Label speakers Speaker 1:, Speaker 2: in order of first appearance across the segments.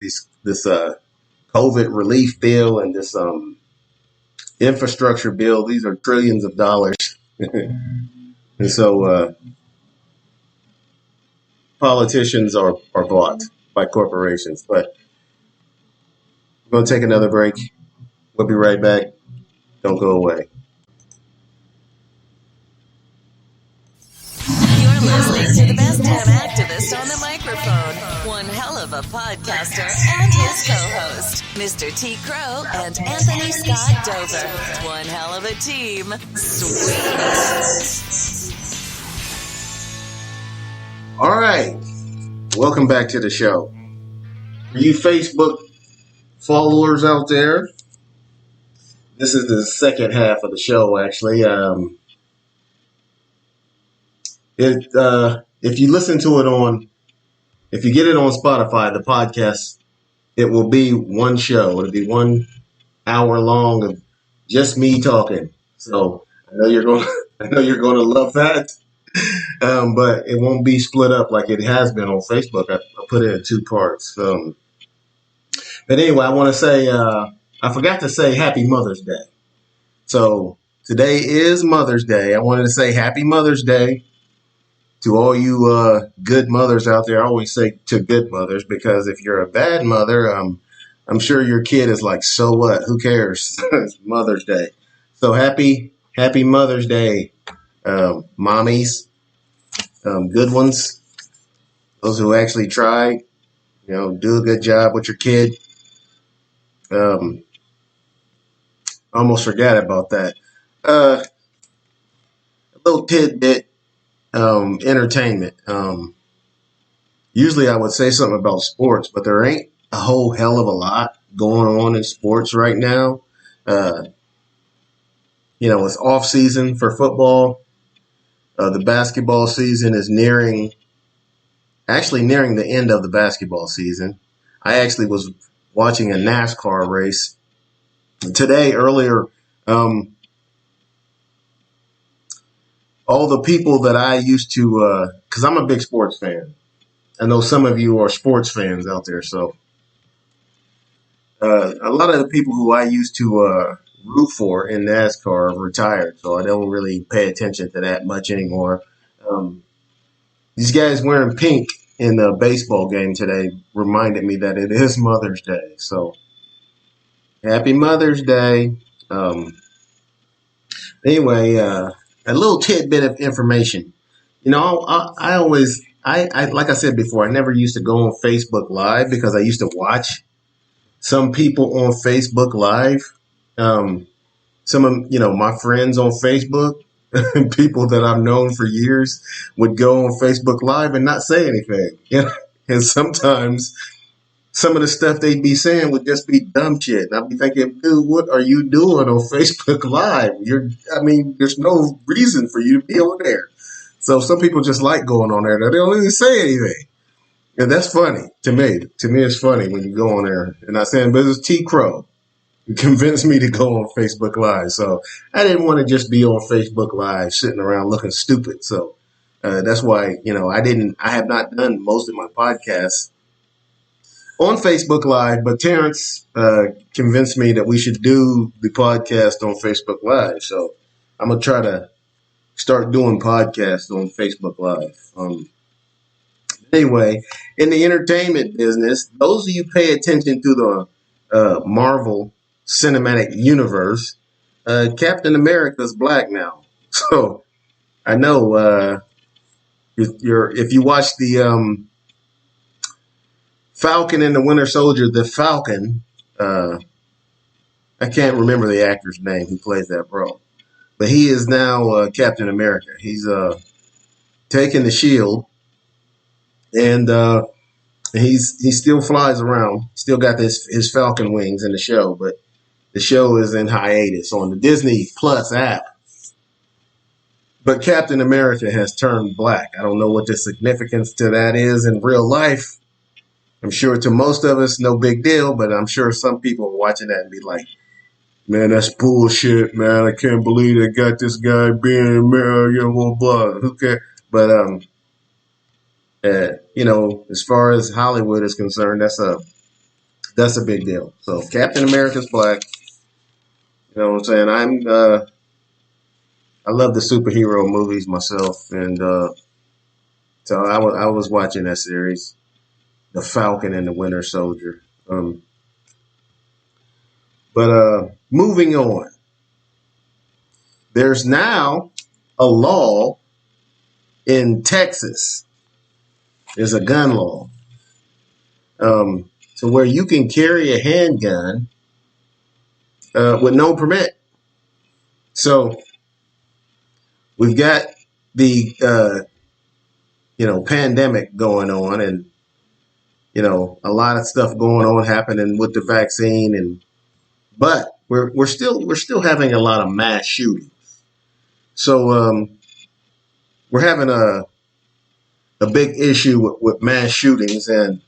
Speaker 1: this COVID relief bill and this infrastructure bill. These are trillions of dollars. And so politicians are bought by corporations. But we're going to take another break. We'll be right back. Don't go away.
Speaker 2: You're listening to the best damn activist on the microphone. One hell of a podcaster and his co-host, Mr. T. Crow and Anthony Scott Dover. One hell of a team. Sweet.
Speaker 1: All right. Welcome back to the show. For you Facebook followers out there, this is the second half of the show, actually. If you listen to it if you get it on Spotify, the podcast, it will be one show. It'll be 1 hour long of just me talking. So I know you're going to love that. But it won't be split up like it has been on Facebook. I put it in 2 parts. But anyway, I want to say, I forgot to say Happy Mother's Day. So today is Mother's Day. I wanted to say Happy Mother's Day to all you good mothers out there. I always say to good mothers, because if you're a bad mother, I'm sure your kid is like, so what? Who cares? It's Mother's Day. So happy Mother's Day, mommies, good ones, those who actually try, do a good job with your kid. Almost forgot about that. A little tidbit. Entertainment. Usually I would say something about sports, but there ain't a whole hell of a lot going on in sports right now. It's off season for football. The basketball season is nearing the end of the basketball season. I actually was watching a NASCAR race today earlier. All the people that I used to, because I'm a big sports fan. I know some of you are sports fans out there. So a lot of the people who I used to root for in NASCAR have retired. So I don't really pay attention to that much anymore. These guys wearing pink in the baseball game today reminded me that it is Mother's Day. So happy Mother's Day. Anyway, a little tidbit of information. I always, like I said before, I never used to go on Facebook Live because I used to watch some people on Facebook Live. Some of, my friends on Facebook, people that I've known for years, would go on Facebook Live and not say anything. And sometimes some of the stuff they'd be saying would just be dumb shit. And I'd be thinking, dude, what are you doing on Facebook Live? There's no reason for you to be on there. So some people just like going on there. They don't even say anything. And that's funny to me. To me, it's funny when you go on there. And I said, but it's T. Crow who convinced me to go on Facebook Live. So I didn't want to just be on Facebook Live sitting around looking stupid. So that's why, I have not done most of my podcasts on Facebook Live, but Terrence convinced me that we should do the podcast on Facebook Live. So I'm going to try to start doing podcasts on Facebook Live. Anyway, in the entertainment business, those of you pay attention to the Marvel Cinematic Universe, Captain America's black now. So I know if you watch the Falcon and the Winter Soldier, the Falcon, I can't remember the actor's name who plays that role, but he is now Captain America. He's taken the shield, and he still flies around. Still got his Falcon wings in the show, but the show is in hiatus on the Disney Plus app. But Captain America has turned black. I don't know what the significance to that is in real life. I'm sure to most of us, no big deal, but I'm sure some people are watching that and be like, man, that's bullshit, man. I can't believe they got this guy being, blah, blah. Who cares? But, as far as Hollywood is concerned, that's a That's a big deal. So Captain America's black. You know what I'm saying? I love the superhero movies myself, and so I was watching that series, The Falcon and the Winter Soldier. But moving on, there's now a law in Texas. There's a gun law, to where you can carry a handgun with no permit. So we've got the pandemic going on, and a lot of stuff going on happening with the vaccine, but we're still having a lot of mass shootings. So we're having a big issue with mass shootings, and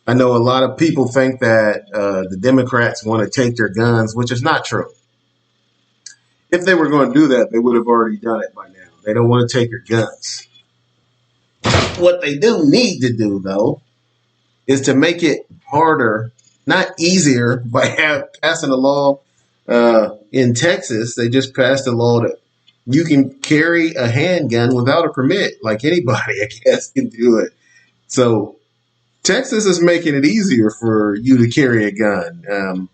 Speaker 1: I know a lot of people think that the Democrats want to take their guns, which is not true. If they were going to do that, they would have already done it by now. They don't want to take your guns. What they do need to do, though, is to make it harder, not easier, by passing a law in Texas. They just passed a law that you can carry a handgun without a permit, like anybody, I guess, can do it. So Texas is making it easier for you to carry a gun.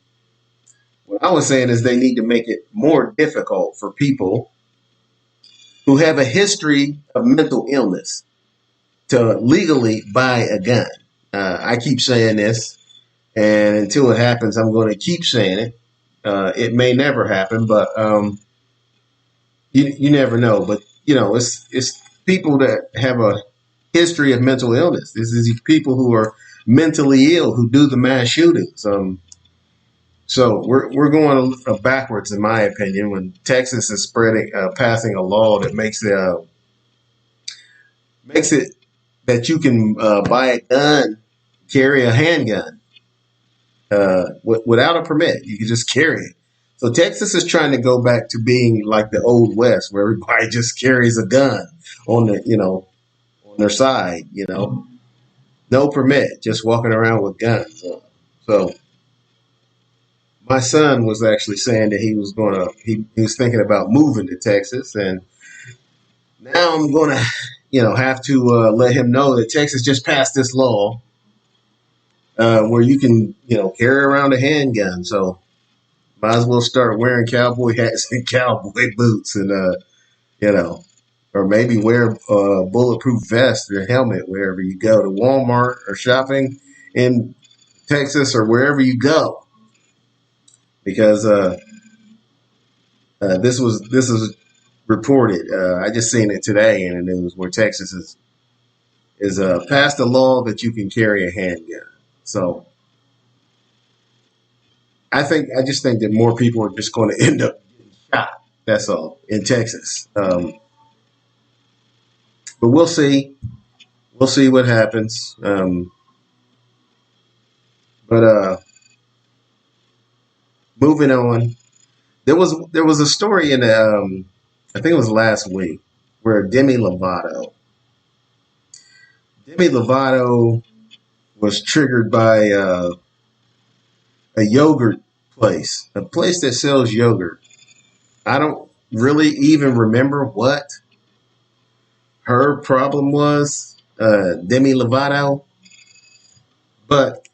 Speaker 1: What I was saying is they need to make it more difficult for people who have a history of mental illness to legally buy a gun. I keep saying this, and until it happens, I'm going to keep saying it. It may never happen, but you never know. But it's people that have a history of mental illness. This is people who are mentally ill who do the mass shootings. So we're going backwards, in my opinion, when Texas is passing a law that makes it that you can buy a gun, carry a handgun without a permit. You can just carry it. So Texas is trying to go back to being like the old West, where everybody just carries a gun on their side. No permit, just walking around with guns. So my son was actually saying that he was thinking about moving to Texas, and now I'm going to have to let him know that Texas just passed this law where you can carry around a handgun. So might as well start wearing cowboy hats and cowboy boots, and or maybe wear a bulletproof vest or helmet wherever you go to Walmart or shopping in Texas or wherever you go. Because this is reported. I just seen it today in the news where Texas is passed a law that you can carry a handgun. So I just think that more people are just going to end up getting shot. That's all in Texas. But we'll see. We'll see what happens. But moving on, there was a story in I think it was last week where Demi Lovato was triggered by a yogurt place, a place that sells yogurt. I don't really even remember what her problem was, Demi Lovato, but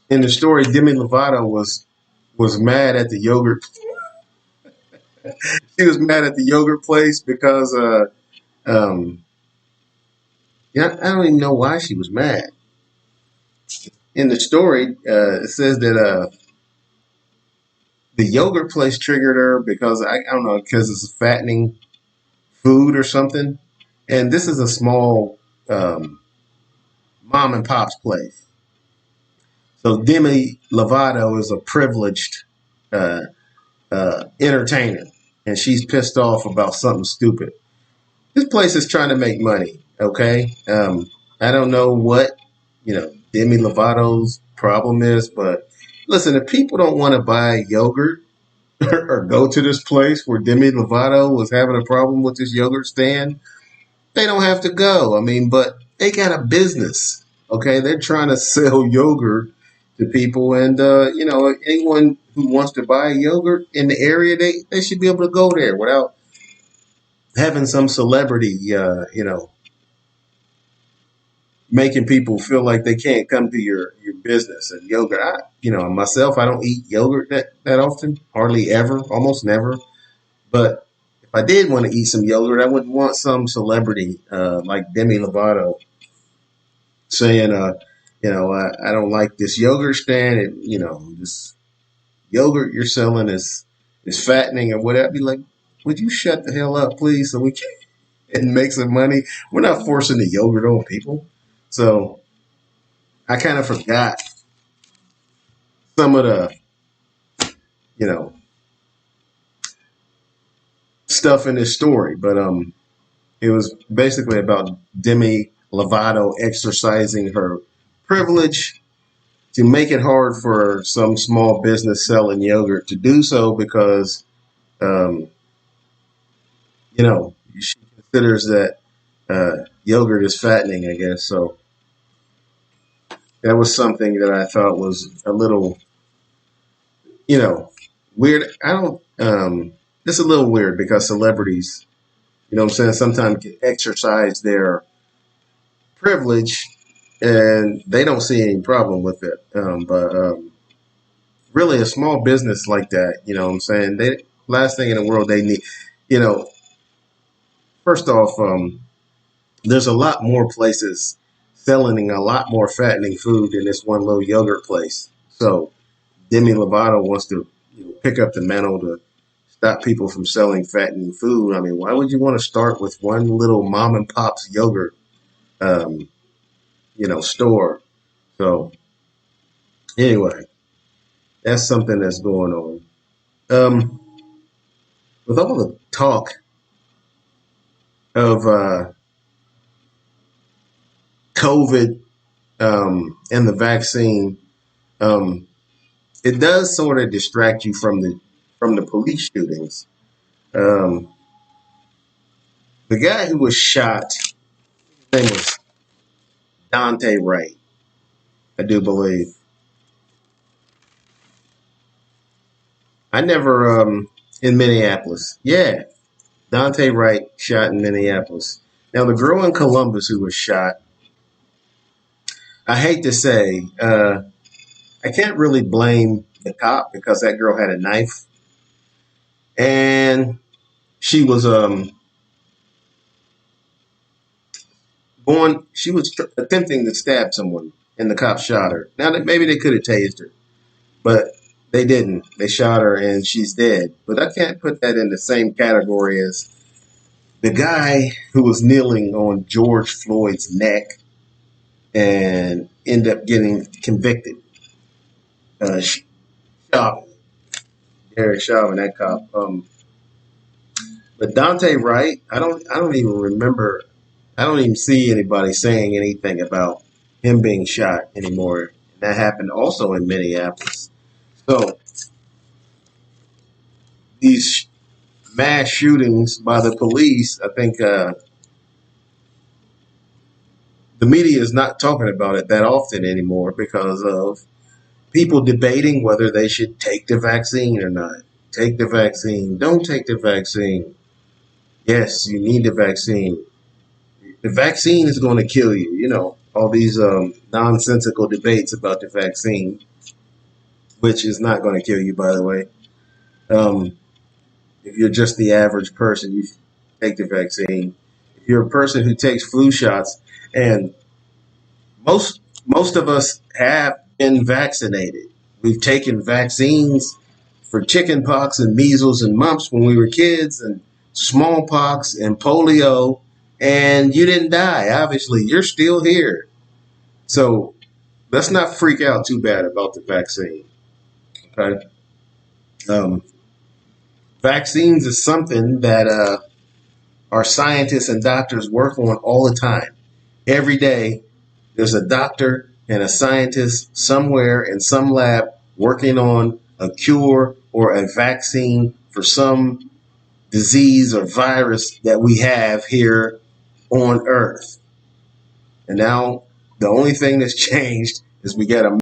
Speaker 1: in the story, Demi Lovato was mad at the yogurt. She was mad at the yogurt place because I don't even know why she was mad. In the story, it says that the yogurt place triggered her because I don't know, because it's fattening food or something. And this is a small mom and pop's place. So Demi Lovato is a privileged entertainer, and she's pissed off about something stupid. This place is trying to make money, okay? I don't know what, Demi Lovato's problem is, but listen, if people don't want to buy yogurt or go to this place where Demi Lovato was having a problem with this yogurt stand, they don't have to go. I mean, but they got a business, Okay, they're trying to sell yogurt to people, and anyone who wants to buy yogurt in the area, they should be able to go there without having some celebrity, making people feel like they can't come to your business. And yogurt, myself, I don't eat yogurt that often, hardly ever, almost never. But if I did want to eat some yogurt, I wouldn't want some celebrity like Demi Lovato saying, I don't like this yogurt stand. This yogurt you're selling is fattening or whatever. I'd be like, would you shut the hell up, please, so we can and make some money? We're not forcing the yogurt on people. So I kind of forgot some of the, you know, stuff in this story, but it was basically about Demi Lovato exercising her privilege to make it hard for some small business selling yogurt to do so because, um, she considers that yogurt is fattening, I guess. So that was something that I thought was a little, weird. I don't, it's a little weird because celebrities, what I'm saying, sometimes can exercise their privilege and they don't see any problem with it. But really, a small business like that, what I'm saying, last thing in the world they need, you know, first off, there's a lot more places selling a lot more fattening food than this one little yogurt place. So Demi Lovato wants to pick up the mantle to stop people from selling fattening food. I mean, why would you want to start with one little mom and pop's yogurt, um, store? So anyway, that's something that's going on. Um, with all the talk of COVID and the vaccine, um, it does sort of distract you from the police shootings. Um, the guy who was shot, his name was Dante Wright, I do believe. I never in Minneapolis. Yeah, Dante Wright shot in Minneapolis. Now the girl in Columbus who was shot, I hate to say, I can't really blame the cop because that girl had a knife and she was attempting to stab someone and the cop shot her. Now that maybe they could have tased her, but they didn't. They shot her and she's dead. But I can't put that in the same category as the guy who was kneeling on George Floyd's neck and ended up getting convicted. Chauvin, Derek Chauvin, that cop. But Dante Wright, I don't even remember. I don't even see anybody saying anything about him being shot anymore. That happened also in Minneapolis. So these mass shootings by the police, I think the media is not talking about it that often anymore because of people debating whether they should take the vaccine or not. Take the vaccine. Don't take the vaccine. Yes, you need the vaccine. The vaccine is going to kill you. All these nonsensical debates about the vaccine, which is not going to kill you, by the way. Um, if you're just the average person, you should take the vaccine. If you're a person who takes flu shots, and most of us have been vaccinated. We've taken vaccines for chickenpox and measles and mumps when we were kids, and smallpox and polio, and you didn't die. Obviously, you're still here. So let's not freak out too bad about the vaccine. Okay. Um, Vaccines is something that our scientists and doctors work on all the time. Every day, there's a doctor and a scientist somewhere in some lab working on a cure or a vaccine for some disease or virus that we have here on Earth. And now The only thing that's changed is we got a